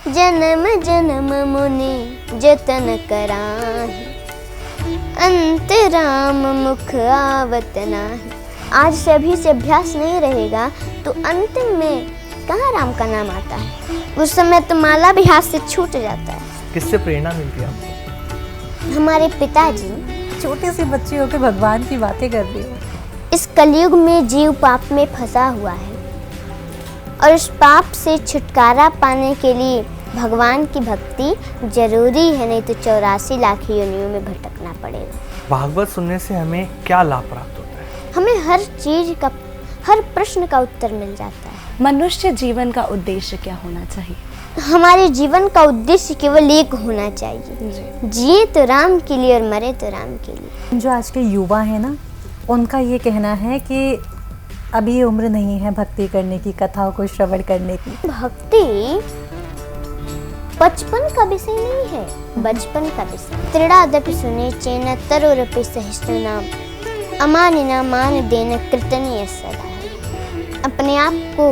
जन्म जन्म मुनि जतन कराहि, अंतराम मुख आवत नाही। आज से अभी से अभ्यास नहीं रहेगा तो अंतिम में कहाँ राम का नाम आता है, उस समय तो माला भी हाथ से छूट जाता है। किससे प्रेरणा मिलती है आपको? हमारे पिताजी। छोटी सी बच्ची होकर भगवान की बातें कर रही हो। इस कलयुग में जीव पाप में फंसा हुआ है और इस पाप से छुटकारा पाने के लिए भगवान की भक्ति जरूरी है, नहीं तो 84 लाख योनियों में भटकना पड़ेगा। भागवत सुनने से हमें क्या लाभ प्राप्त होता है? हमें हर चीज का, हर प्रश्न का उत्तर मिल जाता है। मनुष्य जीवन का उद्देश्य क्या होना चाहिए? हमारे जीवन का उद्देश्य केवल एक होना चाहिए, जिए तो राम के लिए और मरे तो राम के लिए। जो आज के युवा है ना, उनका ये कहना है कि अभी उम्र नहीं है भक्ति करने की, कथाओं को श्रवण करने की। भक्ति बचपन का विषय नहीं है, बचपन का विषय। त्रिणादपि सुने चेन तरोरपि सहिष्णुनाम, अमानिना मान देन कृतनीय सदा। अपने आप को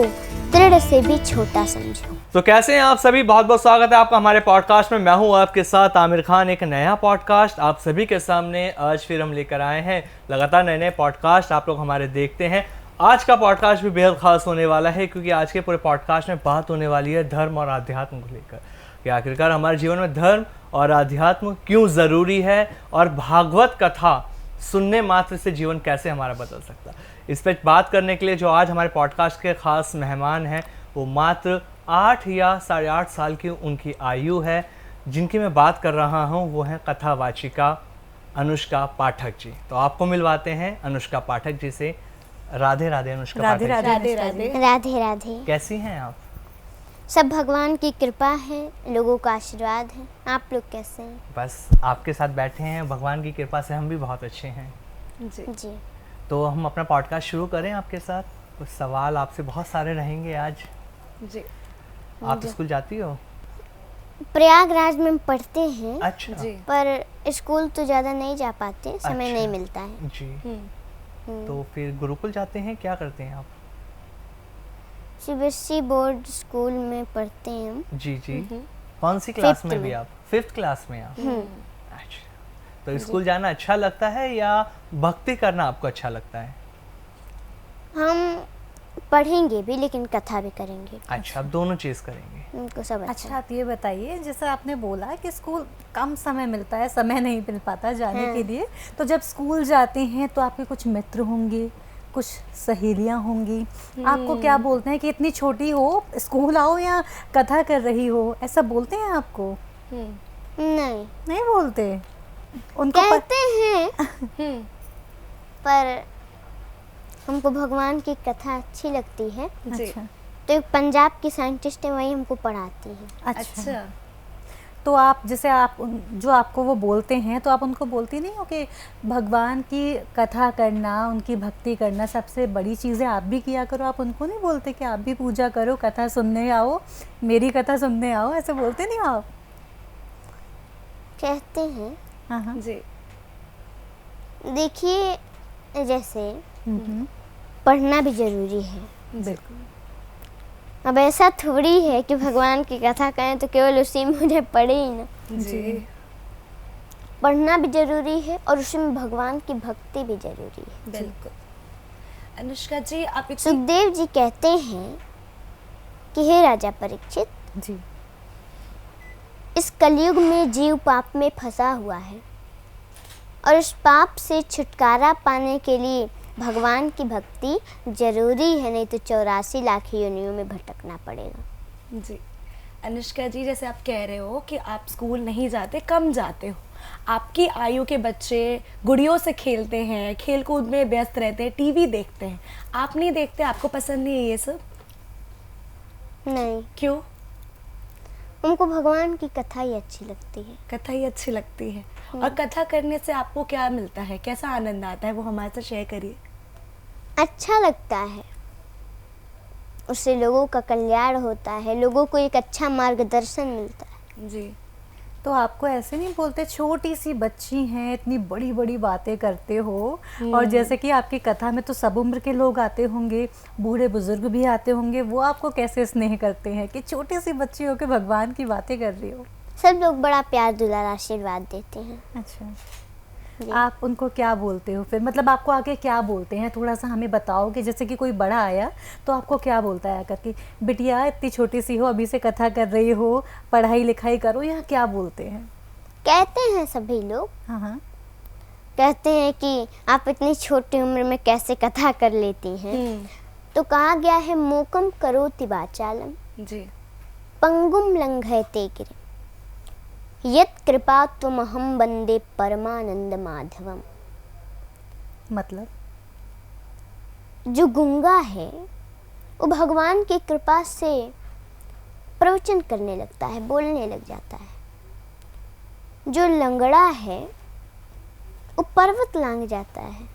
दृढ़ से भी छोटा समझो। तो कैसे हैं आप सभी? बहुत बहुत स्वागत है आपका हमारे पॉडकास्ट में। मैं हूं आपके साथ आमिर खान। एक नया पॉडकास्ट आप सभी के सामने आज फिर हम लेकर आए हैं। लगातार नए नए पॉडकास्ट आप लोग हमारे देखते हैं। आज का पॉडकास्ट भी बेहद खास होने वाला है, क्योंकि आज के पूरे पॉडकास्ट में बात होने वाली है धर्म और आध्यात्म को लेकर, कि आखिरकार हमारे जीवन में धर्म और आध्यात्म क्यों ज़रूरी है, और भागवत कथा सुनने मात्र से जीवन कैसे हमारा बदल सकता है। इस पर बात करने के लिए जो आज हमारे पॉडकास्ट के खास मेहमान हैं, वो मात्र 8 या 8.5 साल की उनकी आयु है। जिनकी मैं बात कर रहा हूँ वो हैं कथावाचिका अनुष्का पाठक जी। तो आपको मिलवाते हैं अनुष्का पाठक जी से। राधे राधे अनुष्का पाठक जी। राधे राधे। राधे राधे। कैसी हैं आप? सब भगवान की कृपा है, लोगों का आशीर्वाद है। आप लोग कैसे हैं? बस आपके साथ बैठे हैं, भगवान की कृपा से हम भी बहुत अच्छे हैं जी। तो हम अपना पॉडकास्ट शुरू करें आपके साथ। कुछ सवाल आपसे बहुत सारे रहेंगे आज जी। आप स्कूल जाती हो? प्रयागराज में पढ़ते हैं। अच्छा जी। पर स्कूल तो ज़्यादा नहीं जा पाते, समय अच्छा। नहीं मिलता है। जी। तो फिर गुरुकुल जाते हैं, क्या करते हैं आप? सीबीएसई बोर्ड स्कूल में पढ़ते हैं हम। जी जी। कौन सी क्लास Fifth में भी में। आप? 5th क्लास में आप? अच्छा। तो स्कूल जाना अच्छा लगता है या भक्ति करना आपको अच्छा लगता है? हम पढ़ेंगे भी लेकिन कथा भी करेंगे। अच्छा, आप दोनों चीज़ करेंगे। उनको सब अच्छा, आप ये बताइए, जैसे आपने बोला कि स्कूल कम समय मिलता है, समय नहीं मिल पाता जाने के लिए, तो जब स्कूल जाते हैं तो आपके कुछ मित्र होंगे, कुछ सहेलियां होंगी। आपको क्या बोलते हैं कि इतनी छोटी हो, स्कूल आओ या कथा कर रही हो, ऐसा बोलते हैं आपको? नहीं नहीं बोलते? उनको कहते हैं पर हमको भगवान की कथा अच्छी लगती है। अच्छा तो एक पंजाब की साइंटिस्ट है, वही हमको पढ़ाती है। अच्छा। तो आप जैसे आप जो आपको वो बोलते हैं, तो आप उनको बोलती नहीं हो कि भगवान की कथा करना, उनकी भक्ति करना सबसे बड़ी चीज़ है, आप भी किया करो? आप उनको नहीं बोलते कि आप भी पूजा करो, कथा सुनने आओ, मेरी कथा सुनने आओ, ऐसे बोलते नहीं हो आप? कहते हैं। हाँ। जी। देखिए, जैसे पढ़ना भी जरूरी है। बिल्कुल। अब ऐसा थोड़ी है कि भगवान की कथा करें तो केवल उसी में मुझे पढ़े ही ना। जी। पढ़ना भी जरूरी है और उसमें भगवान की भक्ति भी जरूरी है। बिल्कुल। अनुष्का जी, आप सुखदेव जी कहते हैं कि हे राजा परीक्षित, जी। इस कलयुग में जीव पाप में फंसा हुआ है और इस पाप से छुटकारा पाने के लिए भगवान की भक्ति जरूरी है, नहीं तो 84 लाख योनियों में भटकना पड़ेगा। जी। अनुष्का जी, जैसे आप कह रहे हो कि आप स्कूल नहीं जाते, कम जाते हो, आपकी आयु के बच्चे गुड़ियों से खेलते हैं, खेल कूद में व्यस्त रहते हैं, टीवी देखते हैं, आप नहीं देखते? आपको पसंद नहीं है ये सब? नहीं, क्यों? उनको भगवान की कथा ही अच्छी लगती है। कथा ही अच्छी लगती है। और कथा करने से आपको क्या मिलता है, कैसा आनंद आता है, वो हमारे साथ शेयर करिए। अच्छा लगता है, उससे लोगों का कल्याण होता है, लोगों को एक अच्छा मार्गदर्शन मिलता है। जी। तो आपको ऐसे नहीं बोलते छोटी सी बच्ची हैं, इतनी बड़ी बड़ी बातें करते हो? और जैसे कि आपकी कथा में तो सब उम्र के लोग आते होंगे, बूढ़े बुजुर्ग भी आते होंगे, वो आपको कैसे स्नेह करते हैं कि छोटी सी बच्ची हो के भगवान की बातें कर रही हो? सब लोग बड़ा प्यार दुलार आशीर्वाद देते हैं। अच्छा, आप उनको क्या बोलते हो फिर? मतलब आपको आके क्या बोलते हैं, थोड़ा सा हमें बताओ कि जैसे कि कोई बड़ा आया तो आपको क्या बोलता है आकर के, बिटिया इतनी छोटी सी हो, अभी से कथा कर रही हो, पढ़ाई लिखाई करो, या क्या बोलते हैं? कहते हैं सभी लोग, हाँ हाँ। कहते हैं कि आप इतनी छोटी उम्र में कैसे कथा कर लेती हैं। तो कहा गया है मूकम करोति वाचालम जी। पंगुम लंघयते गिरिम यत् कृपा तुमहम वंदे परमानंद माधवम। मतलब जो गूंगा है वो भगवान की कृपा से प्रवचन करने लगता है, बोलने लग जाता है। जो लंगड़ा है वो पर्वत लांग जाता है।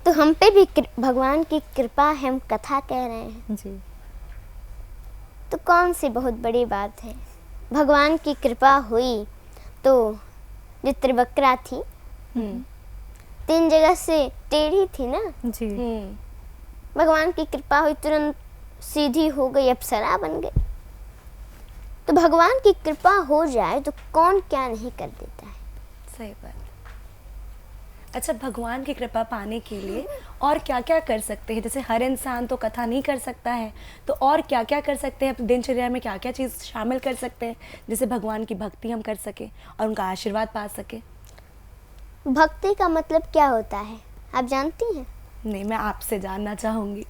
तो हम पे भी भगवान की कृपा है, हम कथा कह रहे हैं जी। तो कौन सी बहुत बड़ी बात है। भगवान की कृपा हुई तो जो त्रिवक्रा थी 3 जगह से टेढ़ी थी ना, जी। भगवान की कृपा हुई तुरंत सीधी हो गई, अप्सरा बन गई। तो भगवान की कृपा हो जाए तो कौन क्या नहीं कर देता है। सही बात। अच्छा, भगवान की कृपा पाने के लिए और क्या क्या कर सकते हैं? जैसे हर इंसान तो कथा नहीं कर सकता है, तो और क्या क्या कर सकते हैं अपनी दिनचर्या में? क्या क्या चीज़ शामिल कर सकते हैं जिससे भगवान की भक्ति हम कर सके और उनका आशीर्वाद पा सके? भक्ति का मतलब क्या होता है आप जानती हैं? नहीं, मैं आपसे जानना चाहूँगी।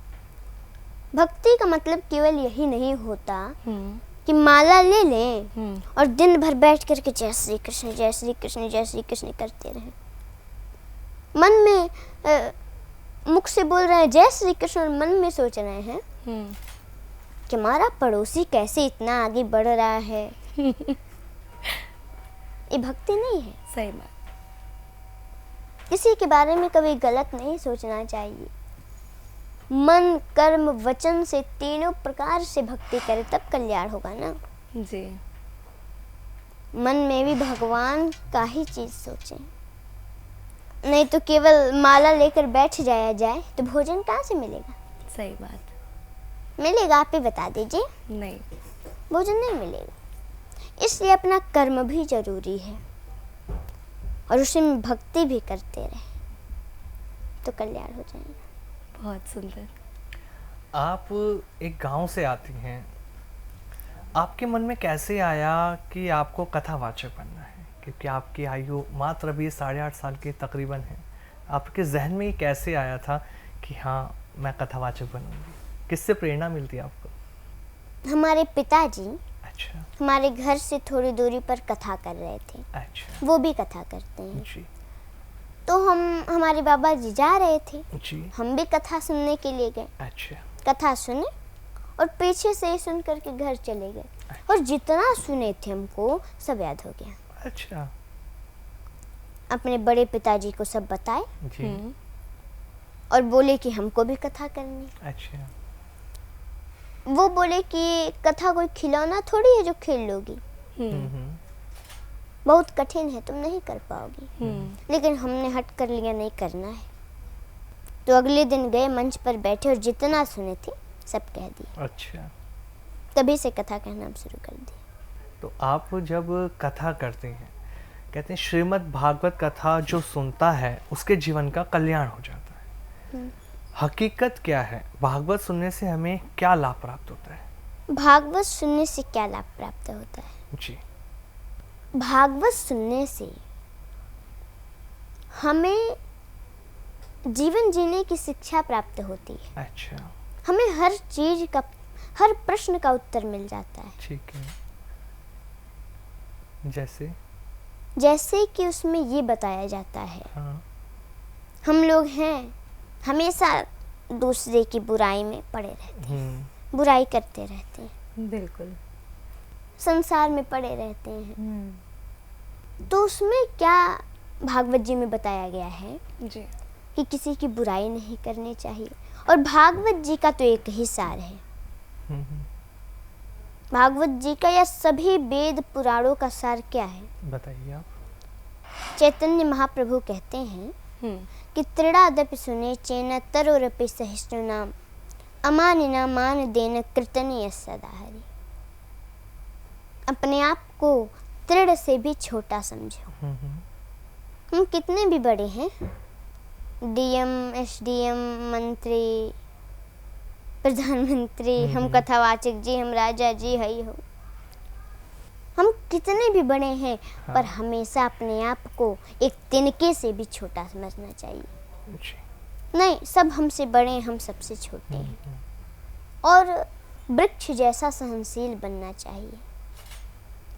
भक्ति का मतलब केवल यही नहीं होता कि माला ले लें और दिन भर बैठ करके जय श्री कृष्ण जय श्री कृष्ण जय श्री कृष्ण करते रहें। मन में मुख से बोल रहे हैं जय श्री कृष्ण और मन में सोच रहे हैं कि हमारा पड़ोसी कैसे इतना आगे बढ़ रहा है। ये भक्ति नहीं है। सही बात। किसी के बारे में कभी गलत नहीं सोचना चाहिए। मन कर्म वचन से तीनों प्रकार से भक्ति करे तब कल्याण होगा ना। जी। मन में भी भगवान का ही चीज सोचें, नहीं तो केवल माला लेकर बैठ जाया जाए तो भोजन कहाँ से मिलेगा? सही बात। मिलेगा? आप ही बता दीजिए। नहीं। भोजन नहीं मिलेगा। इसलिए अपना कर्म भी जरूरी है और उसमें भक्ति भी करते रहे तो कल्याण हो जाएगा। बहुत सुंदर। आप एक गांव से आती हैं, आपके मन में कैसे आया कि आपको कथावाचक बनना है? क्योंकि आपकी आयु मात्र अभी 8.5 साल की तकरीबन है। आपके जहन में ये कैसे आया था कि हाँ मैं कथावाचक बनूंगी? किससे प्रेरणा मिलती है आपको? हमारे पिताजी अच्छा। हमारे घर से थोड़ी दूरी पर कथा कर रहे थे। अच्छा वो भी कथा करते हैं। जी तो हमारे बाबा जी जा रहे थे, जी। हम भी कथा सुनने के लिए गए। अच्छा कथा सुने और पीछे से ही सुन करके घर चले गए और जितना सुने थे हमको सब याद हो गया। अच्छा अपने बड़े पिताजी को सब बताए जी। और बोले कि हमको भी कथा करनी। अच्छा। वो बोले कि कथा कोई खिलौना थोड़ी है जो खेल लोगी, बहुत कठिन है, तुम नहीं कर पाओगी। लेकिन हमने हट कर लिया, नहीं करना है। तो अगले दिन गए, मंच पर बैठे और जितना सुने थे सब कह दिए। अच्छा। तभी से कथा कहना हम शुरू कर दिए। तो आप जब कथा करते हैं, कहते हैं श्रीमद् भागवत कथा जो सुनता है उसके जीवन का कल्याण हो जाता है। हकीकत क्या है? भागवत सुनने से हमें क्या लाभ प्राप्त होता है? भागवत सुनने से क्या लाभ प्राप्त होता है? जी। भागवत सुनने से हमें जीवन जीने की शिक्षा प्राप्त होती है। अच्छा। हमें हर चीज का, हर प्रश्न का उत्तर मिल जाता है। ठीक है। जैसे कि उसमें ये बताया जाता है, हाँ। हम लोग हैं हमेशा दूसरे की बुराई में पड़े रहते हैं, बुराई करते रहते हैं, बिल्कुल संसार में पड़े रहते हैं। तो उसमें क्या भागवत जी में बताया गया है जी। कि किसी की बुराई नहीं करनी चाहिए। और भागवत जी का तो एक ही सार है भागवत जी का या सभी वेद पुराणों का सार क्या है? बताइए आप। चैतन्य महाप्रभु कहते हैं कि त्रिणादपि सुने चेन तरोरपि सहिष्णुनाम अमानिना मान देन कृतनीय सदा हरि। अपने आप को तृण से भी छोटा समझो। हम कितने भी बड़े हैं, डीएम, एसडीएम, मंत्री, प्रधानमंत्री, हम कथावाचक जी, हम राजा जी, हई हो, हम कितने भी बड़े हैं, पर हमेशा अपने आप को एक तिनके से भी छोटा समझना चाहिए। नहीं, सब हमसे बड़े हैं, हम सबसे छोटे हैं। और वृक्ष जैसा सहनशील बनना चाहिए,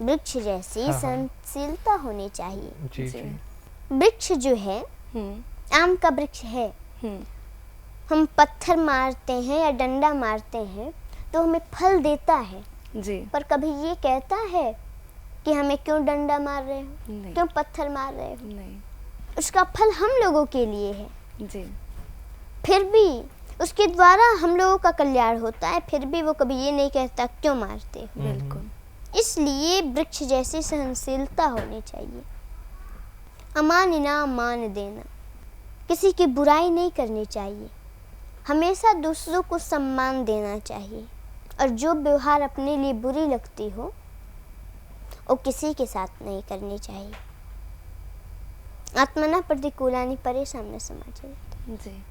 वृक्ष जैसी सहनशीलता होनी चाहिए। जी जी। वृक्ष जो है, आम का वृक्ष है, हम पत्थर मारते हैं या डंडा मारते हैं तो हमें फल देता है जी। पर कभी ये कहता है कि हमें क्यों डंडा मार रहे हो, नहीं। क्यों पत्थर मार रहे हो? नहीं। उसका फल हम लोगों के लिए है, जी। फिर भी उसके द्वारा हम लोगों का कल्याण होता है, फिर भी वो कभी ये नहीं कहता क्यों मारते हो। बिल्कुल। इसलिए वृक्ष जैसी सहनशीलता होनी चाहिए। अमानिना मान देना, किसी की बुराई नहीं करनी चाहिए, हमेशा दूसरों को सम्मान देना चाहिए। और जो व्यवहार अपने लिए बुरी लगती हो वो किसी के साथ नहीं करनी चाहिए। आत्मना प्रतिकूलानि परेशान समाचे। जी।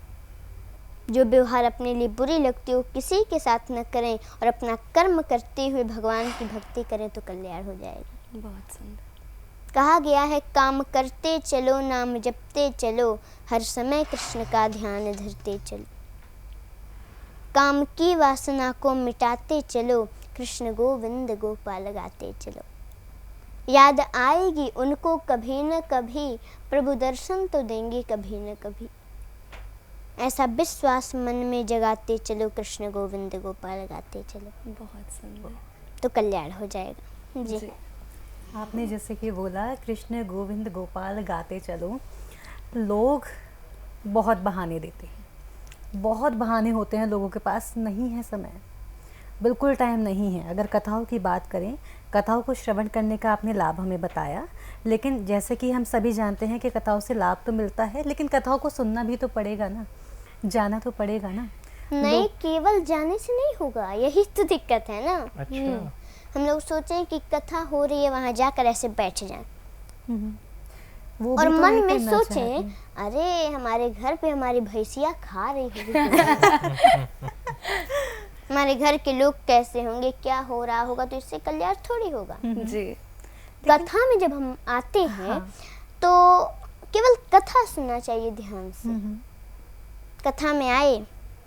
जो व्यवहार अपने लिए बुरी लगती हो किसी के साथ न करें और अपना कर्म करते हुए भगवान की भक्ति करें तो कल्याण हो जाएगा। बहुत सुंदर। कहा गया है काम करते चलो, नाम जपते चलो, हर समय कृष्ण का ध्यान धरते चलो। काम की वासना को मिटाते चलो, कृष्ण गोविंद गोपाल गाते चलो। याद आएगी उनको कभी न कभी, प्रभु दर्शन तो देंगे कभी न कभी। ऐसा विश्वास मन में जगाते चलो, कृष्ण गोविंद गोपाल गाते चलो, बहुत सुंदर। तो कल्याण हो जाएगा। जी। आपने जैसे कि बोला कृष्ण गोविंद गोपाल गाते चलो, लोग बहुत बहाने देते हैं, बहुत बहाने होते हैं लोगों के पास। नहीं है समय, बिल्कुल टाइम नहीं है। अगर कथाओं की बात करें, कथाओं को श्रवण करने का आपने लाभ हमें बताया, लेकिन जैसे कि हम सभी जानते हैं कि कथाओं से लाभ तो मिलता है, लेकिन कथाओं को सुनना भी तो पड़ेगा ना, जाना तो पड़ेगा ना। नहीं, केवल जाने से नहीं होगा, यही तो दिक्कत है ना। अच्छा। हम लोग सोचें कि कथा हो रही है, वहाँ जाकर ऐसे बैठ जाएं वो और भी तो मन नहीं में करना सोचें चाहते। अरे हमारे घर पे हमारी भैंसिया खा रही होगी हमारे घर के लोग कैसे होंगे, क्या हो रहा होगा, तो इससे कल्याण थोड़ी होगा। जी। कथा में जब हम आते हैं तो केवल कथा सुनना चाहिए ध्यान से। कथा में आए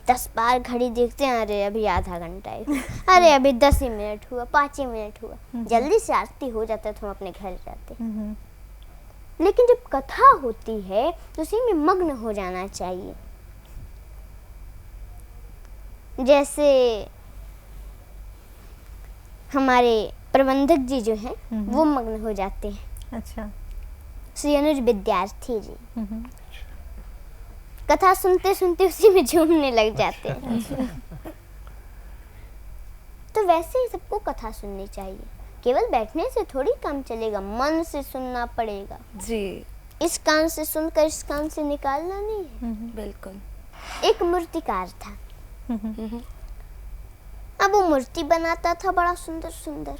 10 बार घड़ी देखते हैं, अरे अभी आधा घंटा ही हुआ, अरे अभी 10 ही मिनट हुआ, 5 ही मिनट हुआ, जल्दी से आरती हो जाता है तो हम अपने घर जाते हैं। लेकिन जब कथा होती है तो उसी में मग्न हो जाना चाहिए। जैसे हमारे प्रबंधक जी जो हैं वो मग्न हो जाते हैं। अच्छा। श्री अनुज विद्यार्थी जी कथा सुनते सुनते उसी में झूमने लग जाते हैं। तो वैसे ही सबको कथा सुननी चाहिए, केवल बैठने से थोड़ी काम चलेगा, मन से सुनना पड़ेगा जी। इस कान से सुनकर इस कान से निकालना नहीं है। बिल्कुल। एक मूर्तिकार था, अब वो मूर्ति बनाता था बड़ा सुंदर सुंदर।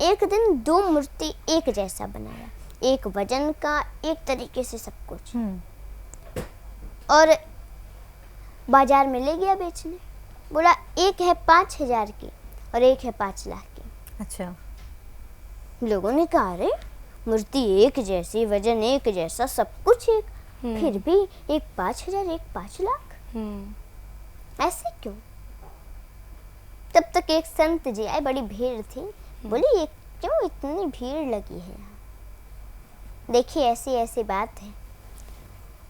एक दिन 2 मूर्ति एक जैसा बनाया, एक वजन का, एक तरीके से सब कुछ, और बाजार में ले गया बेचने। बोला एक है 5,000 की और एक है 5 लाख की। अच्छा। लोगों ने कहा अरे मूर्ति एक जैसी, वजन एक जैसा, सब कुछ एक, फिर भी एक 5,000 एक 5 लाख, ऐसे क्यों? तब तक एक संत जी आए, बड़ी भीड़ थी, बोले ये क्यों इतनी भीड़ लगी है, देखिए ऐसी ऐसी बात है।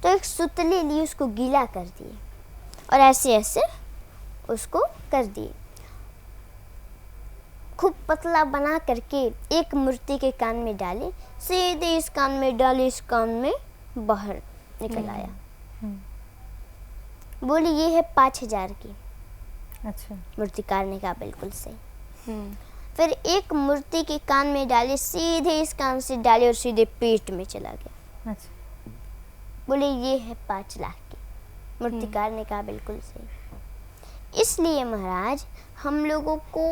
तो एक सुतली ली, उसको गीला कर दिए और ऐसे ऐसे उसको कर दिए, खूब पतला बना करके एक मूर्ति के कान में डाले, सीधे इस कान में डाले, इस कान में बाहर निकल आया। बोली ये है 5,000 की। अच्छा। मूर्तिकार ने कहा बिल्कुल सही। फिर एक मूर्ति के कान में डाली, सीधे इस कान से डाली और सीधे पेट में चला गया। अच्छा। बोले ये है 5 लाख की। मूर्तिकार ने कहा बिल्कुल सही। इसलिए महाराज हम लोगों को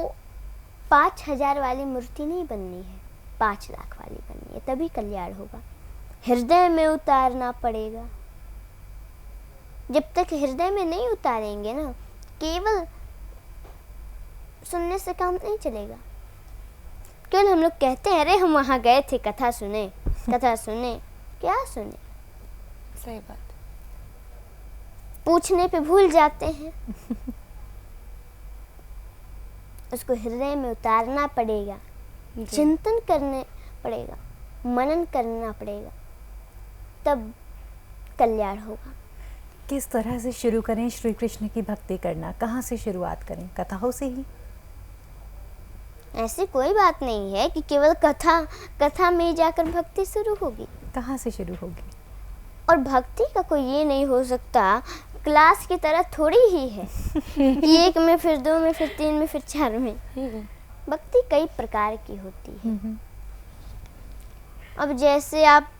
5000 वाली मूर्ति नहीं बननी है, 5 लाख वाली बननी है, तभी कल्याण होगा। हृदय में उतारना पड़ेगा। जब तक हृदय में नहीं उतारेंगे ना, केवल सुनने से काम नहीं चलेगा। केवल हम लोग कहते हैं अरे हम वहाँ गए थे, कथा सुने, कथा सुने, क्या सुने? सही बात। पूछने पे भूल जाते हैं। उसको हृदय में उतारना पड़ेगा, चिंतन करने पड़ेगा, मनन करना पड़ेगा, तब कल्याण होगा। किस तरह से शुरू करें श्री कृष्ण की भक्ति करना? कहाँ से शुरुआत करें? कथाओं से ही? ऐसी कोई बात नहीं है कि केवल कथा में जाकर भक्ति शुरू होगी। कहाँ से शुरू होगी? और भक्ति का कोई ये नहीं हो सकता क्लास की तरह थोड़ी ही है कि 1 में, फिर 2 में, फिर 3 में, फिर 4 में। भक्ति कई प्रकार की होती है। अब जैसे आप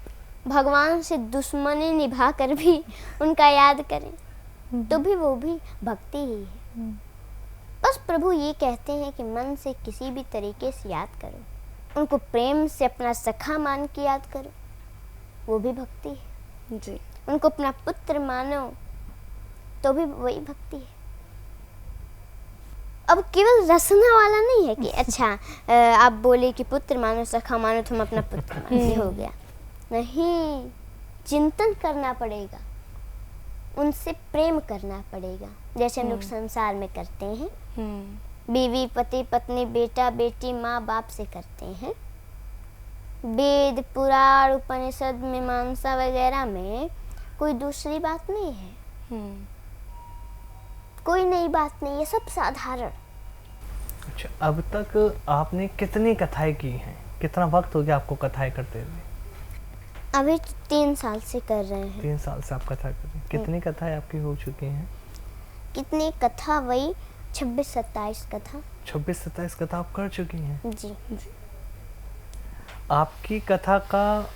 भगवान से दुश्मनी निभा कर भी उनका याद करें तो भी वो भी भक्ति ही है। बस प्रभु ये कहते हैं कि मन से किसी भी तरीके से याद करो, उनको प्रेम से अपना सखा मान के याद करो, वो भी भक्ति है जी। उनको अपना पुत्र मानो तो भी वही भक्ति है। अब केवल रसना वाला नहीं है कि अच्छा आप बोले कि पुत्र मानो, सखा मानो, तुम अपना पुत्र मानो, ये हो गया। नहीं, चिंतन करना पड़ेगा, उनसे प्रेम करना पड़ेगा, जैसे हम लोग संसार में करते हैं। बीवी, पति, पत्नी, बेटा, बेटी, माँ बाप से करते हैं। वेद, पुराण, उपनिषद, मीमांसा वगैरह में कोई दूसरी बात नहीं है, कोई नई बात नहीं है, सब साधारण। अच्छा, अब तक आपने कितनी कथाएं की हैं? कितना वक्त हो गया आपको कथाएं करते हुए? अभी 3 साल से कर रहे हैं। 3 साल से आप कथा कर रहे हैं। कितनी कथाएं आपकी हो चुकी हैं? कितनी कथा? वही 26-27 कथा। 26-27 कथा आप कर चुकी हैं। जी। आपकी कथा का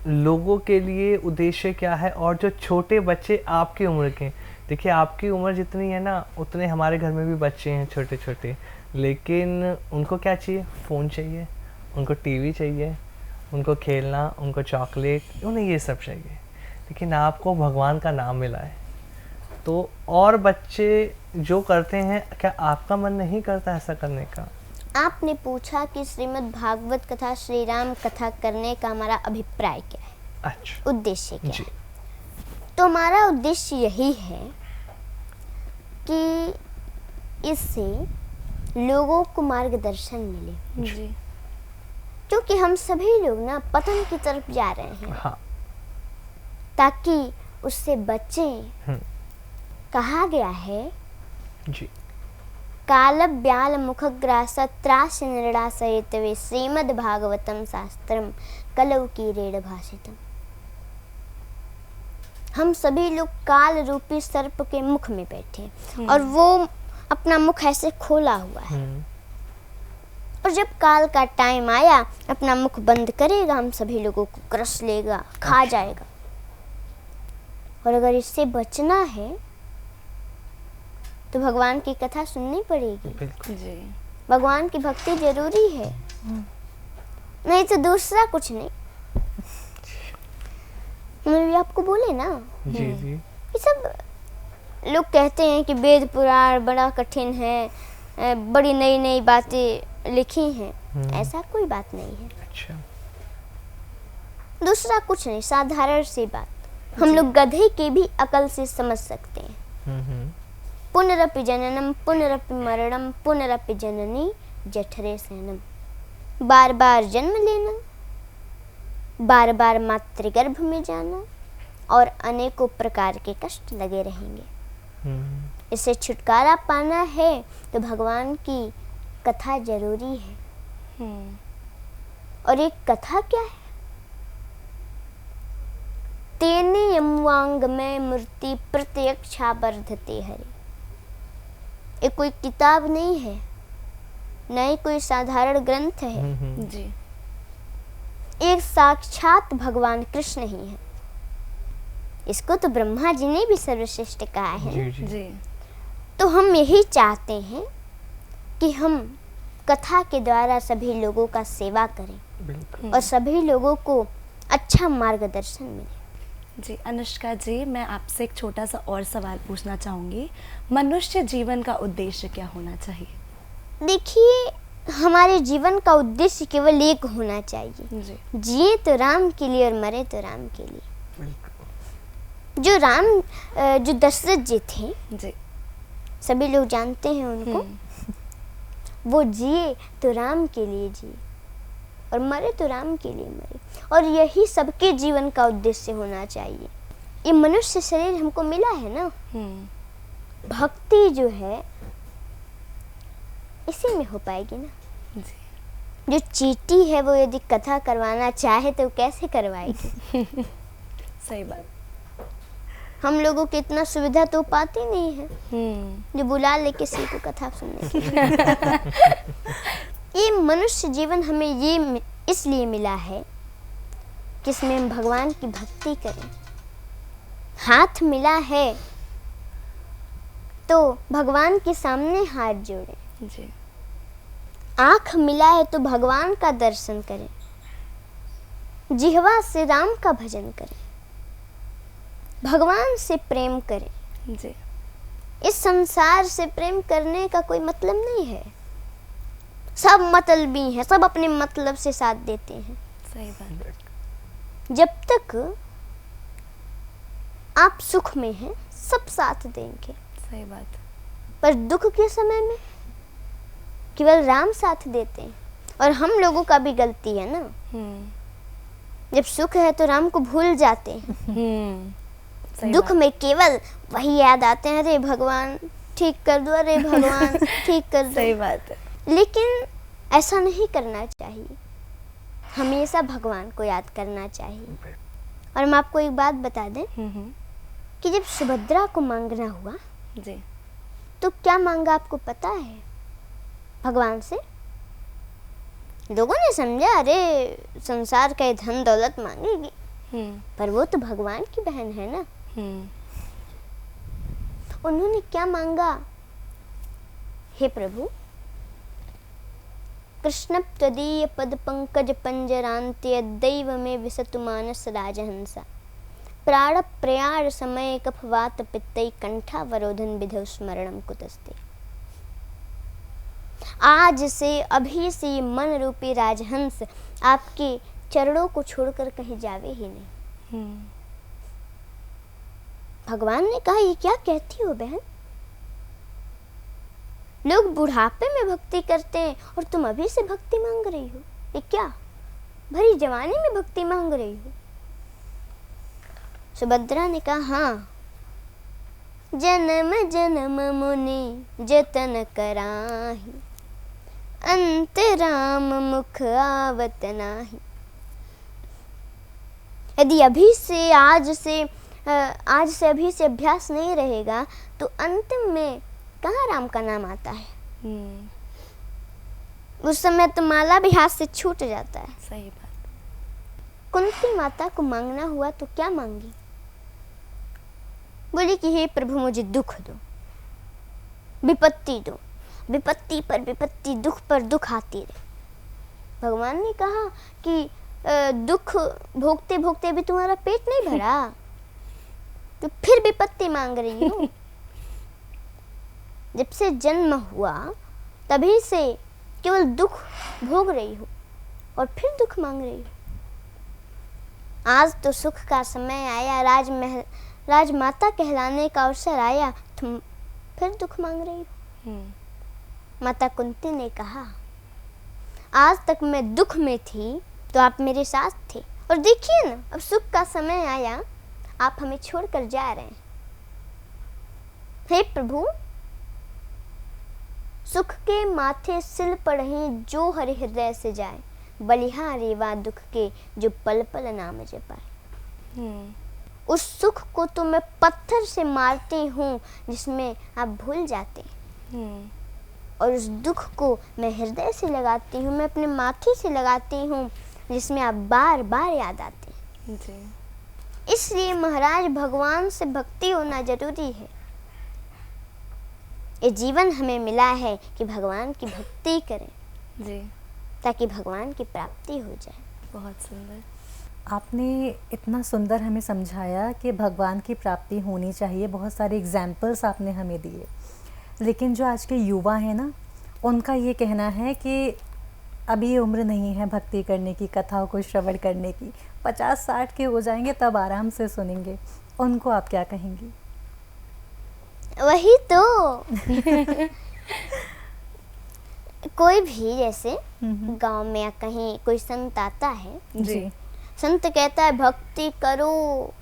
लोगों के लिए उद्देश्य क्या है? और जो छोटे बच्चे आपकी उम्र के, देखिए आपकी उम्र जितनी है ना, उतने हमारे घर में भी बच्चे हैं छोटे छोटे, लेकिन उनको क्या चाहिए? फ़ोन चाहिए, उनको टीवी चाहिए, उनको खेलना, उनको चॉकलेट, उन्हें ये सब चाहिए। लेकिन आपको भगवान का नाम मिला है, तो और बच्चे जो करते हैं, क्या आपका मन नहीं करता ऐसा करने का? आपने पूछा कि श्रीमद् भागवत कथा, श्री राम कथा करने का हमारा अभिप्राय क्या है, अच्छा, उद्देश्य क्या जी। है। तो हमारा उद्देश्य यही है कि इससे लोगों को मार्गदर्शन मिले, जी। क्योंकि हम सभी लोग ना पतन की तरफ जा रहे हैं, हाँ, ताकि उससे बचें। कहा गया है जी। काल ब्याल मुखग्रास त्रास निर्णासयितवे श्रीमद् भागवतम शास्त्रम कलौ की रेड़ भाषितम। हम सभी लोग काल रूपी सर्प के मुख में बैठे हैं और वो अपना मुख ऐसे खोला हुआ है, और जब काल का टाइम आया अपना मुख बंद करेगा, हम सभी लोगों को क्रस लेगा, खा जाएगा। और अगर इससे बचना है तो भगवान की कथा सुननी पड़ेगी, बिल्कुल जी। भगवान की भक्ति जरूरी है, नहीं तो दूसरा कुछ नहीं। मैं भी आपको बोले ना, जी जी। ये सब लोग कहते हैं कि वेद पुराण बड़ा कठिन है, बड़ी नई नई बातें लिखी हैं, ऐसा कोई बात नहीं है। अच्छा, दूसरा कुछ नहीं, साधारण सी बात हम लोग गधे की भी अकल से समझ सकते हैं। पुनरपि जननम पुनरपि मरणम पुनरपि जननी जठरे शयनम। बार बार जन्म लेना, बार बार मातृगर्भ में जाना, और अनेकों प्रकार के कष्ट लगे रहेंगे। इससे छुटकारा पाना है तो भगवान की कथा जरूरी है। और एक कथा क्या है? तेने यमुवांग में मूर्ति प्रत्यक्षा वर्धते हरे। ये कोई किताब नहीं है, न ही कोई साधारण ग्रंथ है। जी एक साक्षात भगवान कृष्ण ही है। इसको तो ब्रह्मा जी ने भी सर्वश्रेष्ठ कहा है। जी जी जी तो हम यही चाहते हैं कि हम कथा के द्वारा सभी लोगों का सेवा करें बिल्कुल। और सभी लोगों को अच्छा मार्गदर्शन मिले। जी अनुष्का जी, मैं आपसे एक छोटा सा और सवाल पूछना चाहूँगी। मनुष्य जीवन का उद्देश्य क्या होना चाहिए? देखिए, हमारे जीवन का उद्देश्य केवल एक होना चाहिए, जी जिए तो राम के लिए और मरे तो राम के लिए। बिल्कुल। जो दशरथ जी थे, जी सभी लोग जानते हैं उनको। वो जिए तो राम के लिए जिए और मरे तो राम के लिए मरे, और यही सबके जीवन का उद्देश्य होना चाहिए। ये मनुष्य शरीर हमको मिला है ना, भक्ति जो है इसी में हो पाएगी ना। जी जो चींटी है वो यदि कथा करवाना चाहे तो कैसे करवाएगी? सही बात। हम लोगों की इतना सुविधा तो पाती नहीं है हम्म जो बुला ले किसी को कथा सुनने के लिए। ये मनुष्य जीवन हमें ये इसलिए मिला है कि इसमें हम भगवान की भक्ति करें। हाथ मिला है तो भगवान के सामने हाथ जोड़ें। जी आँख मिला है तो भगवान का दर्शन करें। जिह्वा से राम का भजन करें। भगवान से प्रेम करें। जी इस संसार से प्रेम करने का कोई मतलब नहीं है। सब मतलबी हैं, सब अपने मतलब से साथ देते हैं। सही बात। जब तक आप सुख में हैं सब साथ देंगे, सही बात। पर दुख के समय में केवल राम साथ देते हैं। और हम लोगों का भी गलती है ना, जब सुख है तो राम को भूल जाते हैं। सही दुख बात। में केवल वही याद आते हैं, अरे भगवान ठीक कर दो, अरे भगवान ठीक कर सही दो। बात है। लेकिन ऐसा नहीं करना चाहिए, हमेशा भगवान को याद करना चाहिए। और हम आपको एक बात बता दें कि जब सुभद्रा को मांगना हुआ जी तो क्या मांगा आपको पता है? भगवान से लोगों ने समझा अरे संसार का धन दौलत मांगेगी, पर वो तो भगवान की बहन है ना। उन्होंने क्या मांगा? हे प्रभु, कृष्ण त्वदीय पद पंकज पंजरान्त्य दैव में विसतु मानस राजहंसा प्राण प्रयाण समय कफवात पित्तै कंठावरोधन विधौ स्मरणम कुतस्ते। आज से अभी से ये मन रूपी राजहंस आपके चरणों को छोड़कर कहीं जावे ही नहीं। भगवान ने कहा ये क्या कहती हो बहन? लोग बुढ़ापे में भक्ति करते हैं और तुम अभी से भक्ति मांग रही हो? ये क्या भरी जवानी में भक्ति मांग रही हो? सुभद्रा ने कहा हाँ, जन्म जन्म मुनि जतन कराही अंत राम मुख आवत नाही। यदि अभी से आज से अभी से अभ्यास नहीं रहेगा तो अंतिम में कहाँ राम का नाम आता है? उस समय तो माला भी हाथ से छूट जाता है। सही बात। कुंती माता को मांगना हुआ तो क्या मांगी? बोली कि हे प्रभु मुझे दुख दो, विपत्ति दो, विपत्ति पर विपत्ति, दुख पर दुख आती रहे। भगवान ने कहा कि दुख भोगते भोगते भी तुम्हारा पेट नहीं भरा तो फिर विपत्ति मांग रही हो? जब से जन्म हुआ तभी से केवल दुख भोग रही हो और फिर दुख मांग रही हो। आज तो सुख का समय आया, राजमाता कहलाने का अवसर आया, तुम फिर दुख मांग रही हो। माता कुंती ने कहा आज तक मैं दुख में थी तो आप मेरे साथ थे, और देखिए ना अब सुख का समय आया, आप हमें छोड़कर जा रहे हैं। हे प्रभु, सुख के माथे सिल पड़े जो हरि हृदय से जाए, बलिहारी वा दुख के जो पल पल नाम जपाए। उस सुख को तो मैं पत्थर से मारती हूँ जिसमें आप भूल जाते हैं। और उस दुख को मैं हृदय से लगाती हूँ, मैं अपने माथे से लगाती हूँ, जिसमें आप बार बार याद आते हैं। जी। इसलिए महाराज भगवान से भक्ति होना जरूरी है। ये जीवन हमें मिला है कि भगवान की भक्ति करें, जी। ताकि भगवान की प्राप्ति हो जाए। बहुत सुंदर। आपने इतना सुंदर हमें समझाया कि भगवान की प्राप्ति होनी चाहिए, बहुत सारे एग्जाम्पल्स आपने हमें दिए। लेकिन जो आज के युवा हैं ना, उनका ये कहना है कि अभी ये उम्र नहीं है भक्ति करने की, कथाओं को श्रवण करने की, 50-60 के हो जाएंगे तब आराम से सुनेंगे। उनको आप क्या कहेंगी? वही तो कोई भी जैसे गांव में या कहीं कोई संत आता है, जी। संत कहता है भक्ति करो,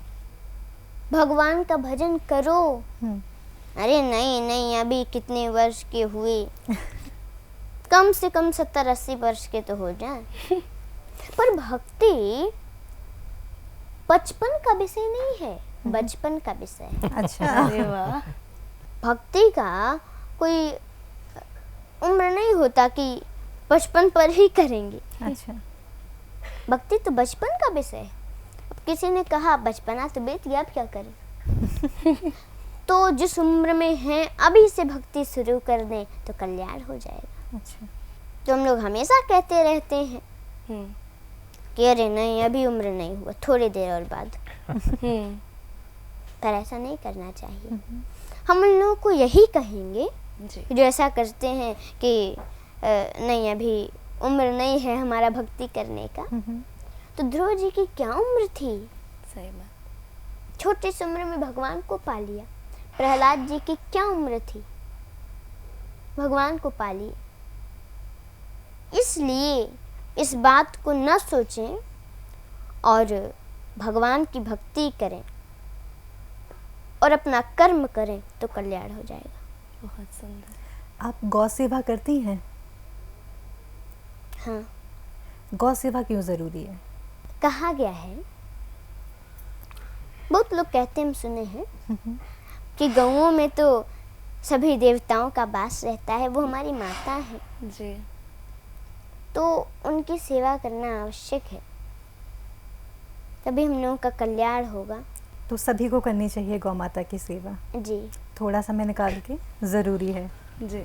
भगवान का भजन करो। अरे नहीं नहीं, अभी कितने वर्ष के हुए, कम से कम 70-80 वर्ष के तो हो जाए। पर भक्ति बचपन का विषय नहीं है, बचपन का विषय है। अच्छा। अरे वाह। भक्ति का कोई उम्र नहीं होता कि बचपन पर ही करेंगे। अच्छा। भक्ति तो बचपन का विषय है। अब किसी ने कहा बचपना तो बीत गया, अब क्या करें? तो जिस उम्र में हैं अभी से भक्ति शुरू कर दें तो कल्याण हो जाएगा। अच्छा। तो हम लोग हमेशा कहते रहते हैं हम्म। कि अरे नहीं अभी उम्र नहीं हुआ, थोड़ी देर और बाद। हम्म। पर ऐसा नहीं करना चाहिए। हम उन लोगों को यही कहेंगे जी। जो ऐसा करते हैं कि नहीं अभी उम्र नहीं है हमारा भक्ति करने का। तो ध्रुव जी की क्या उम्र थी? सही बात। छोटी सी उम्र में भगवान को पा लिया। प्रहलाद जी की क्या उम्र थी? भगवान को पा लिए। इसलिए इस बात को न सोचें और भगवान की भक्ति करें और अपना कर्म करें तो कल्याण हो जाएगा। बहुत सुंदर। आप गौ सेवा करती हैं? हाँ, गौ सेवा क्यों ज़रूरी है? कहा गया है, बहुत लोग कहते हम सुने हैं कि गौओं में तो सभी देवताओं का वास रहता है, वो हमारी माता है, जी। तो उनकी सेवा करना आवश्यक है, तभी हम लोगों का कल्याण होगा। तो सभी को करनी चाहिए गौ माता की सेवा, जी। थोड़ा समय निकाल के ज़रूरी है। जी।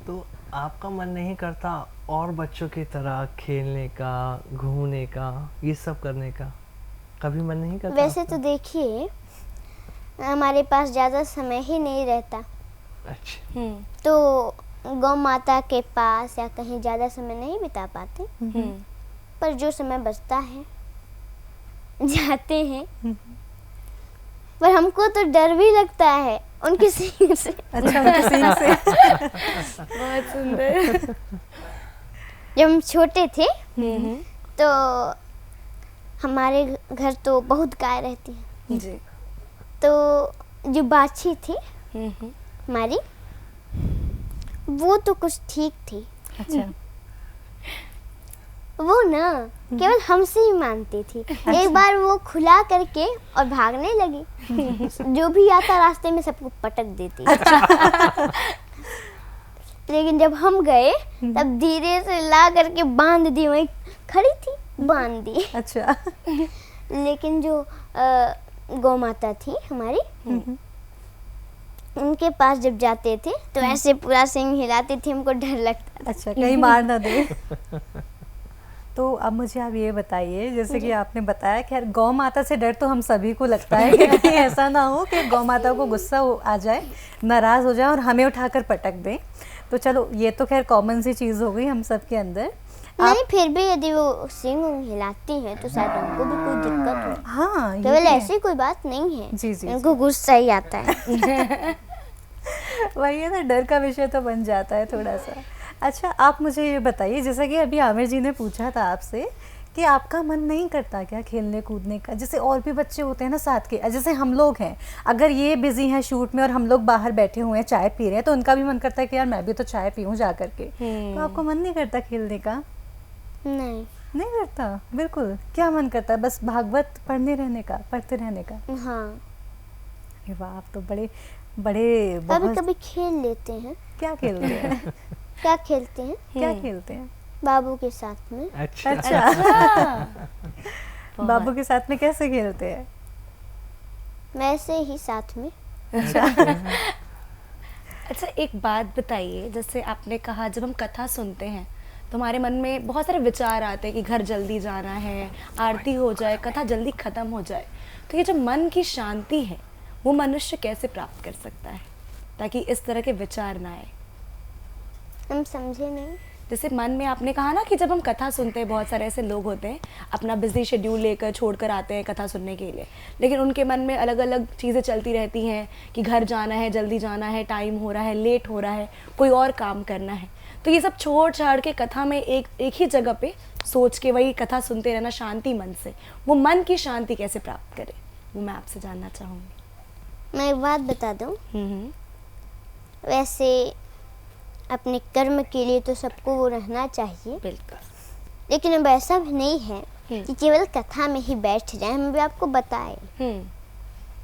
तो आपका मन नहीं करता और बच्चों की तरह खेलने का, घूमने का, ये सब करने का? कभी मन नहीं करता वैसे आपका? तो देखिए हमारे पास ज़्यादा समय ही नहीं रहता, अच्छा। तो गौ माता के पास या कहीं ज़्यादा समय नहीं बिता पाते, पर जो समय बचता है जाते हैं। पर हमको तो डर भी लगता है उनकी सींग से। अच्छा, उनकी सींग से। बहुत सुंदर। जब हम छोटे थे तो हमारे घर तो बहुत गाय रहती है, जी। तो जो बाछी थी हमारी वो तो कुछ ठीक थी। अच्छा। वो ना केवल हमसे ही मानती थी। एक बार वो खुला करके और भागने लगी। जो भी आता रास्ते में सबको पटक देती। लेकिन जब हम गए तब धीरे से ला करके बांध दी, वहीं खड़ी थी बांध दी। अच्छा। लेकिन जो गौ माता थी हमारी, उनके पास जब जाते थे तो ऐसे पूरा सिंग हिलाती थी, हमको डर लगता था। अच्छा, कहीं मार ना दे। तो अब मुझे आप ये बताइए, जैसे कि आपने बताया कि यार गौ माता से डर तो हम सभी को लगता है कि कहीं ऐसा ना हो कि गौ माता को गुस्सा आ जाए, नाराज़ हो जाए और हमें उठाकर पटक दें। तो चलो ये तो खैर कॉमन सी चीज़ हो गई हम सब के अंदर। नहीं, फिर भी यदि वो सिंग हिलाती है तो शायद उनको भी कोई दिक्कत हो। हाँ, ये केवल भी है। ऐसी कोई बात नहीं है। जी, जी, उनको गुस्सा ही आता है। वही है ना, डर का विषय तो बन जाता है थोड़ा सा। अच्छा, आप मुझे ये बताइए, जैसा कि अभी आमिर जी ने पूछा था आपसे कि आपका मन नहीं करता क्या खेलने कूदने का? जैसे और भी बच्चे होते हैं ना साथ के, जैसे हम लोग हैं, अगर ये बिजी हैं शूट में और हम लोग बाहर बैठे हुए हैं चाय पी रहे हैं, तो उनका भी मन करता है कि यार मैं भी तो चाय पीऊँ जा करके। तो आपको मन नहीं करता खेलने का? नहीं। नहीं करता? बिल्कुल। क्या मन करता है? बस भागवत पढ़ते रहने का? हाँ, अरे वाह, आप तो बड़े कभी कभी खेल लेते हैं। क्या खेलते हैं? क्या खेलते हैं? क्या खेलते हैं? बाबू के साथ में। अच्छा अच्छा। बाबू के साथ में कैसे खेलते हैं? वैसे ही साथ में। अच्छा, एक बात बताइए, जैसे आपने कहा जब हम कथा सुनते हैं तो हमारे मन में बहुत सारे विचार आते हैं कि घर जल्दी जाना है, आरती हो जाए, कथा जल्दी ख़त्म हो जाए। तो ये जो मन की शांति है वो मनुष्य कैसे प्राप्त कर सकता है ताकि इस तरह के विचार ना आए? हम समझे नहीं। जैसे मन में आपने कहा ना कि जब हम कथा सुनते हैं, बहुत सारे ऐसे लोग होते हैं अपना बिजी शेड्यूल लेकर छोड़कर आते हैं कथा सुनने के लिए, लेकिन उनके मन में अलग अलग चीज़ें चलती रहती हैं कि घर जाना है, जल्दी जाना है, टाइम हो रहा है, लेट हो रहा है, कोई और काम करना है। तो ये सब छोड़ छाड़ के कथा में एक ही जगह पे सोच के वही कथा सुनते रहना शांति मन से, वो मन की शांति कैसे प्राप्त करें, वो मैं आपसे जानना चाहूँगी। मैं एक बात बता दूं, वैसे अपने कर्म के लिए तो सबको वो रहना चाहिए, बिल्कुल। लेकिन अब ऐसा भी नहीं है कि केवल कथा में ही बैठ जाए। हम भी आपको बताएं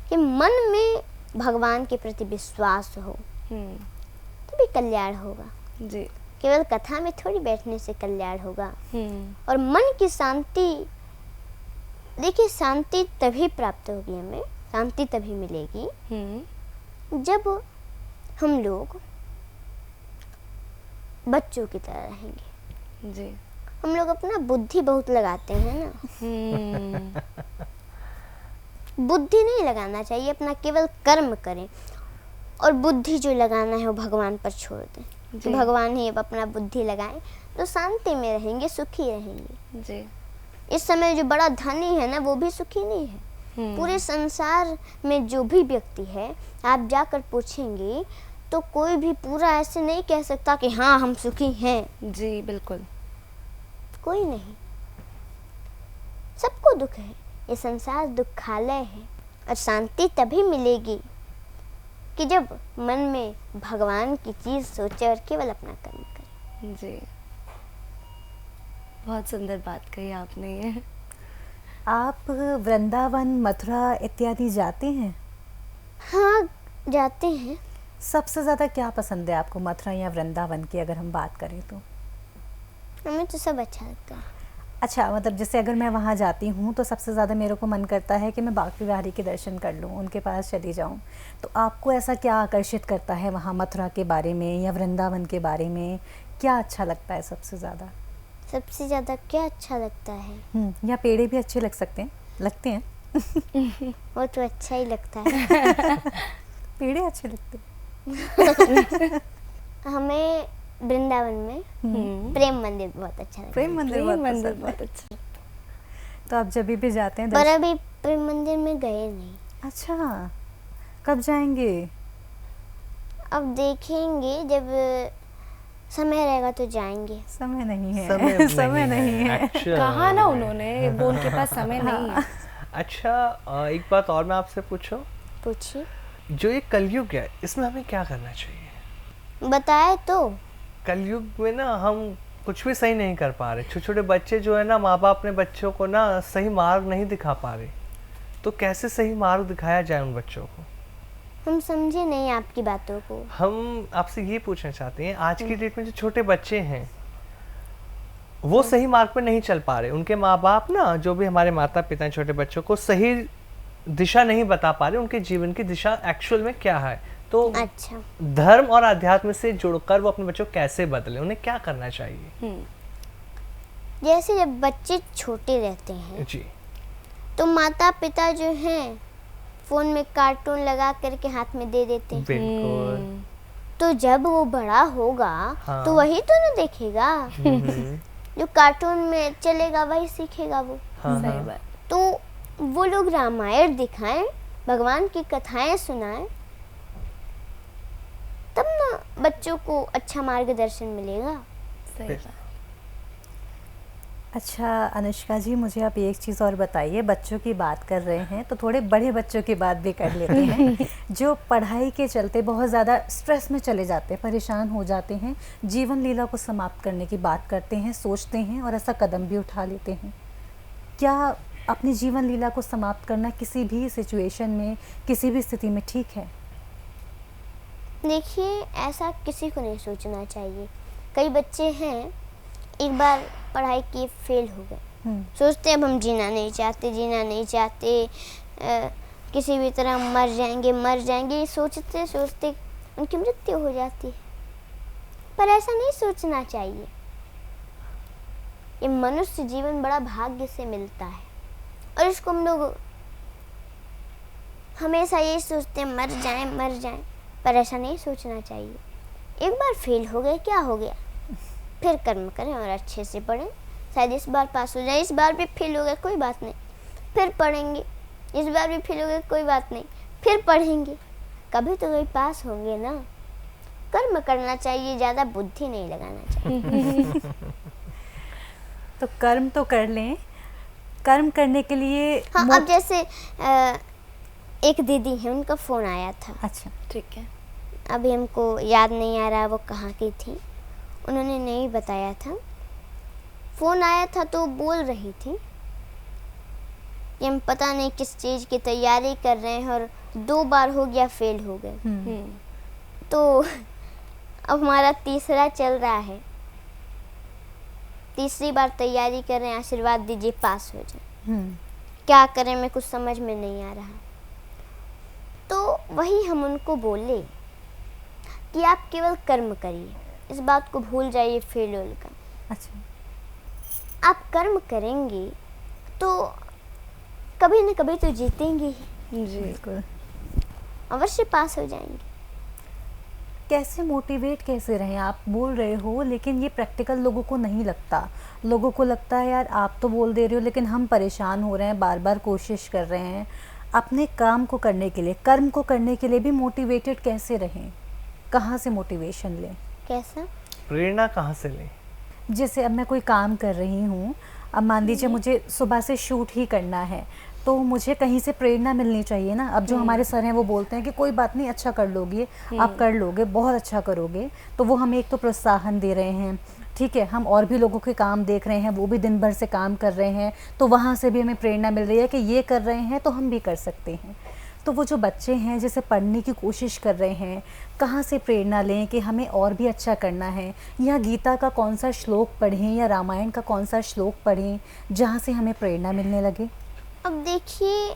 कि मन में भगवान के प्रति विश्वास हो तभी कल्याण होगा। जी। केवल कथा में थोड़ी बैठने से कल्याण होगा। और मन की शांति, देखिए शांति तभी प्राप्त होगी, हमें शांति तभी मिलेगी जब हम लोग बच्चों की तरह रहेंगे। जी। हम लोग अपना बुद्धि बहुत लगाते हैं ना, बुद्धि नहीं लगाना चाहिए, अपना केवल कर्म करें और बुद्धि जो लगाना है वो भगवान पर छोड़ दें। तो भगवान ही अब अपना बुद्धि लगाएं तो शांति में रहेंगे, सुखी रहेंगे। जी। इस समय जो बड़ा धनी है ना वो भी सुखी नहीं है। पूरे संसार में जो भी व्यक्ति है आप जाकर पूछेंगे तो कोई भी पूरा ऐसे नहीं कह सकता कि हाँ हम सुखी हैं। जी बिल्कुल। कोई नहीं, सबको दुख है। ये संसार दुखालय है और शांति तभी मिलेगी कि जब मन में भगवान की चीज सोचे और केवल अपना कर्म करे। जी, बहुत सुंदर बात कही आपने ये। आप वृंदावन, मथुरा इत्यादि जाते हैं? हाँ जाते हैं। सबसे ज़्यादा क्या पसंद है आपको मथुरा या वृंदावन की, अगर हम बात करें तो? हमें तो सब अच्छा लगता है। अच्छा, मतलब जैसे अगर मैं वहाँ जाती हूँ तो सबसे ज़्यादा मेरे को मन करता है कि मैं बांके बिहारी के दर्शन कर लूँ, उनके पास चली जाऊँ। तो आपको ऐसा क्या आकर्षित करता है वहाँ मथुरा के बारे में या वृंदावन के बारे में? क्या अच्छा लगता है सबसे ज़्यादा? सबसे ज़्यादा क्या अच्छा लगता है? या पेड़े भी अच्छे लगते हैं? वो तो अच्छा ही लगता है। पेड़े अच्छे लगते हैं। हमें वृंदावन में प्रेम मंदिर बहुत अच्छा लगता है। प्रेम मंदिर बहुत अच्छा। तो आप जब भी जाते हैं पर अभी प्रेम मंदिर में गए नहीं। अच्छा, कब जाएंगे? अब देखेंगे, जब समय रहेगा तो जाएंगे। समय नहीं है। समय नहीं है। अच्छा। कहा ना उन्होंने, वो उनके पास समय नहीं है। अच्छा, एक बात और मैं आपसे पूछूं, पूछिए। जो ये कलयुग है इसमें हमें क्या करना चाहिए? बताए तो। कलयुग में ना हम कुछ भी सही नहीं कर पा रहे। छोटे छोटे बच्चे जो है ना, माँ बाप अपने बच्चों को ना सही मार्ग नहीं दिखा पा रहे। तो कैसे सही मार्ग दिखाया जाए उन बच्चों को? हम समझे नहीं आपकी बातों को। हम आपसे ये पूछना चाहते हैं, आज की डेट में जो छोटे बच्चे हैं वो सही मार्ग पर नहीं चल पा रहे। उनके माँ बाप ना, जो भी हमारे माता पिता हैं, छोटे बच्चों को सही दिशा नहीं बता पा रहे, उनके जीवन की दिशा एक्चुअल में क्या है। तो अच्छा, धर्म और अध्यात्म से जुड़कर वो अपने बच्चों को कैसे बदले, उन्हें क्या करना चाहिए? जैसे जब बच्चे छोटे रहते हैं जी। तो माता पिता जो हैं फोन में कार्टून लगा करके हाथ में दे देते हैं। बिल्कुल। तो जब वो बड़ा होगा हाँ। तो वही तो ना देखेगा। जो कार्टून में चलेगा वही सीखेगा वो। हाँ, सही हाँ। बात। तो वो लोग रामायण दिखाएं, भगवान की कथाएं सुनाएं, तब ना बच्चों को अच्छा मार्गदर्शन मिलेगा। सही बात। अच्छा अनुष्का जी, मुझे आप एक चीज़ और बताइए। बच्चों की बात कर रहे हैं तो थोड़े बड़े बच्चों की बात भी कर लेते हैं जो पढ़ाई के चलते बहुत ज़्यादा स्ट्रेस में चले जाते हैं, परेशान हो जाते हैं, जीवन लीला को समाप्त करने की बात करते हैं, सोचते हैं और ऐसा कदम भी उठा लेते हैं। क्या अपनी जीवन लीला को समाप्त करना किसी भी सिचुएशन में, किसी भी स्थिति में ठीक है? देखिए, ऐसा किसी को नहीं सोचना चाहिए। कई बच्चे हैं एक बार पढ़ाई किए फेल हो गए, सोचते अब हम जीना नहीं चाहते, किसी भी तरह मर जाएंगे, सोचते सोचते उनकी मृत्यु हो जाती है। पर ऐसा नहीं सोचना चाहिए। ये मनुष्य जीवन बड़ा भाग्य से मिलता है और इसको हम लोग हमेशा ये सोचते हैं मर जाएं, पर ऐसा नहीं सोचना चाहिए। एक बार फेल हो गए, क्या हो गया, फिर कर्म करें और अच्छे से पढ़ें, शायद इस बार पास हो जाए। इस बार भी फेल हो गए, कोई बात नहीं, फिर पढ़ेंगे। इस बार भी फेल हो गए, कोई बात नहीं, फिर पढ़ेंगे, कभी तो कभी पास होंगे ना। कर्म करना चाहिए, ज़्यादा बुद्धि नहीं लगाना चाहिए। तो कर्म तो कर लें, कर्म करने के लिए हाँ, अब जैसे एक दीदी है, उनका फ़ोन आया था। अच्छा, ठीक है। अभी हमको याद नहीं आ रहा वो कहाँ की थी, उन्होंने नहीं बताया था। फ़ोन आया था तो बोल रही थी कि हम पता नहीं किस चीज़ की तैयारी कर रहे हैं और 2 बार हो गया, फेल हो गए। तो अब हमारा तीसरा चल रहा है, तीसरी बार तैयारी कर रहे हैं, आशीर्वाद दीजिए पास हो जाए। क्या करें, मैं कुछ समझ में नहीं आ रहा। तो वही हम उनको बोले कि आप केवल कर्म करिए, इस बात को भूल जाइए फेल होल का। अच्छा, आप कर्म करेंगे तो कभी न कभी तो जीतेंगे ही, जी बिल्कुल। अवश्य पास हो जाएंगे। कैसे मोटिवेट कैसे रहें, आप बोल रहे हो लेकिन ये प्रैक्टिकल लोगों को नहीं लगता। लोगों को लगता है यार आप तो बोल दे रहे हो लेकिन हम परेशान हो रहे हैं, बार बार कोशिश कर रहे हैं। अपने काम को करने के लिए, कर्म को करने के लिए भी मोटिवेटेड कैसे रहें, कहाँ से मोटिवेशन लें? कैसा? प्रेरणा कहाँ से लें? जैसे अब मैं कोई काम कर रही हूँ, अब मान लीजिए मुझे सुबह से शूट ही करना है, तो मुझे कहीं से प्रेरणा मिलनी चाहिए ना। अब जो हमारे सर हैं वो बोलते हैं कि कोई बात नहीं, अच्छा कर लोगे, आप कर लोगे, बहुत अच्छा करोगे, तो वो हमें एक तो प्रोत्साहन दे रहे हैं। ठीक है, हम और भी लोगों के काम देख रहे हैं, वो भी दिन भर से काम कर रहे हैं, तो वहाँ से भी हमें प्रेरणा मिल रही है कि ये कर रहे हैं तो हम भी कर सकते हैं। तो वो जो बच्चे हैं जैसे पढ़ने की कोशिश कर रहे हैं, कहाँ से प्रेरणा लें कि हमें और भी अच्छा करना है, या गीता का कौन सा श्लोक पढ़ें या रामायण का कौन सा श्लोक पढ़ें जहाँ से हमें प्रेरणा मिलने लगे? अब देखिए,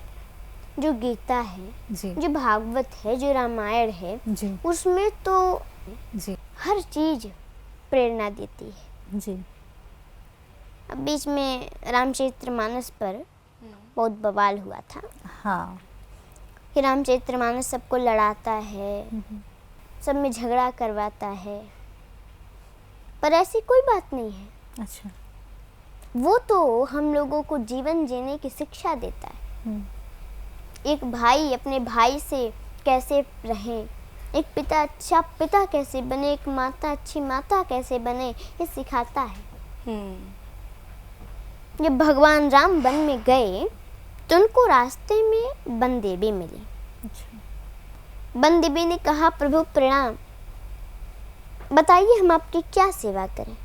जो गीता है, जी जो भागवत है, जो रामायण है, जी उसमें तो जी हर चीज़ प्रेरणा देती है। जी। अब बीच में रामचरितमानस पर बहुत बवाल हुआ था हाँ। कि रामचरितमानस सबको लड़ाता है, सब में झगड़ा करवाता है, पर ऐसी कोई बात नहीं है। अच्छा। वो तो हम लोगों को जीवन जीने की शिक्षा देता है। एक भाई अपने भाई से कैसे रहें, एक पिता अच्छा पिता कैसे बने, एक माता अच्छी माता कैसे बने, ये सिखाता है। जब भगवान राम वन में गए तो उनको रास्ते में वन देवी मिली। वन देवी ने कहा, प्रभु प्रणाम, बताइए हम आपकी क्या सेवा करें।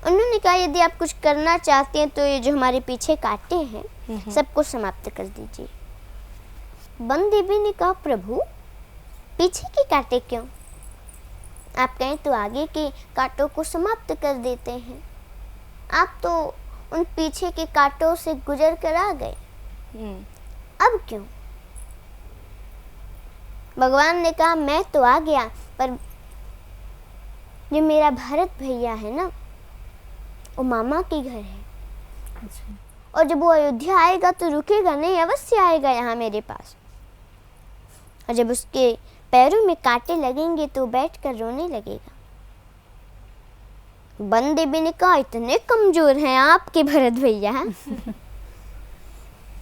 उन्होंने कहा, यदि आप कुछ करना चाहते हैं तो ये जो हमारे पीछे कांटे हैं सबको समाप्त कर दीजिए। वन देवी ने कहा, प्रभु पीछे के कांटे क्यों, आप कहें तो आगे के कांटों को समाप्त कर देते हैं। आप तो उन पीछे के कांटों से गुजर कर आ गए, अब क्यों? भगवान ने कहा, मैं तो आ गया, पर जो मेरा भरत भैया है ना, वो मामा के घर है। अच्छा। और जब वो अयोध्या आएगा तो रुकेगा नहीं, अवश्य आएगा यहाँ मेरे पास। और जब उसके पैरों में कांटे लगेंगे तो बैठ कर रोने लगेगा। वन देवी ने कहा, इतने कमजोर हैं आपके भरत भैया।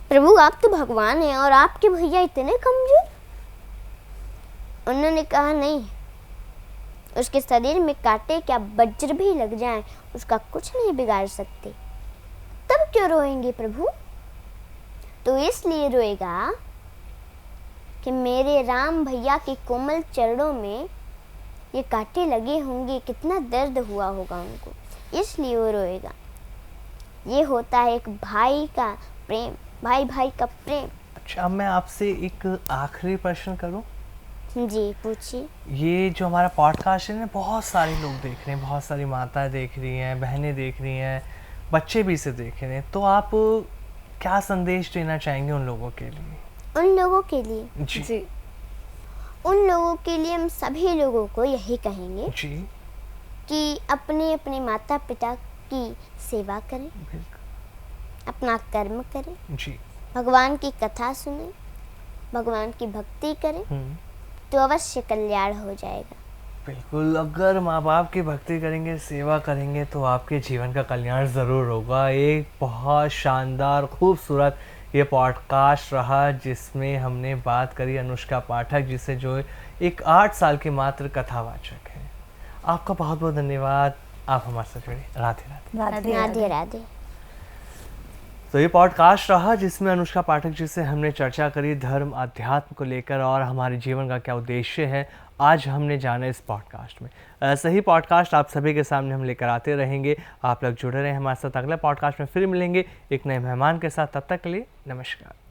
प्रभु आप तो भगवान हैं और आपके भैया इतने कमजोर? उन्होंने कहा, नहीं, उसके शरीर में कांटे क्या वज्र भी लग जाएं, उसका कुछ नहीं बिगाड़ सकते। तब क्यों रोएंगे प्रभु? तो इसलिए रोएगा कि मेरे राम भैया के कोमल चरणों में ये कांटे लगे होंगे, कितना दर्द हुआ होगा उनको, इसलिए वो रोएगा। ये होता है एक भाई का प्रेम, भाई भाई का प्रेम। अच्छा, अब मैं आपसे एक आखिरी प्रश्न करूं? जी पूछिए। ये जो हमारा पॉडकास्ट है ना, बहुत सारे लोग देख रहे हैं, बहुत सारी माताएं देख रही हैं, बहनें देख रही हैं, बच्चे भी इसे देख रहे हैं, तो आप क्या संदेश देना चाहेंगे उन लोगों के लिए? उन लोगों के लिए जी जी उन लोगों के लिए हम सभी लोगों को यही कहेंगे जी कि अपने अपने माता पिता की सेवा करें, बिल्कुल अपना कर्म करें, जी। भगवान की कथा सुने, भगवान की भक्ति करें, तो अवश्य कल्याण हो जाएगा। बिल्कुल, अगर माँ बाप की भक्ति करेंगे, सेवा करेंगे, तो आपके जीवन का कल्याण ज़रूर होगा। एक बहुत शानदार खूबसूरत ये पॉडकास्ट रहा जिसमें हमने बात करी अनुष्का पाठक जी से, जो एक 8 साल की मात्र कथावाचक है। आपका बहुत बहुत धन्यवाद, आप हमारे साथ जुड़े। राधे राधे। राधे राधे राधे। तो ये पॉडकास्ट रहा जिसमें अनुष्का पाठक जी से हमने चर्चा करी धर्म अध्यात्म को लेकर और हमारे जीवन का क्या उद्देश्य है, आज हमने जाना इस पॉडकास्ट में। ऐसे ही पॉडकास्ट आप सभी के सामने हम लेकर आते रहेंगे। आप लोग जुड़े रहें हमारे साथ। अगले पॉडकास्ट में फिर मिलेंगे एक नए मेहमान के साथ। तब तक के लिए नमस्कार।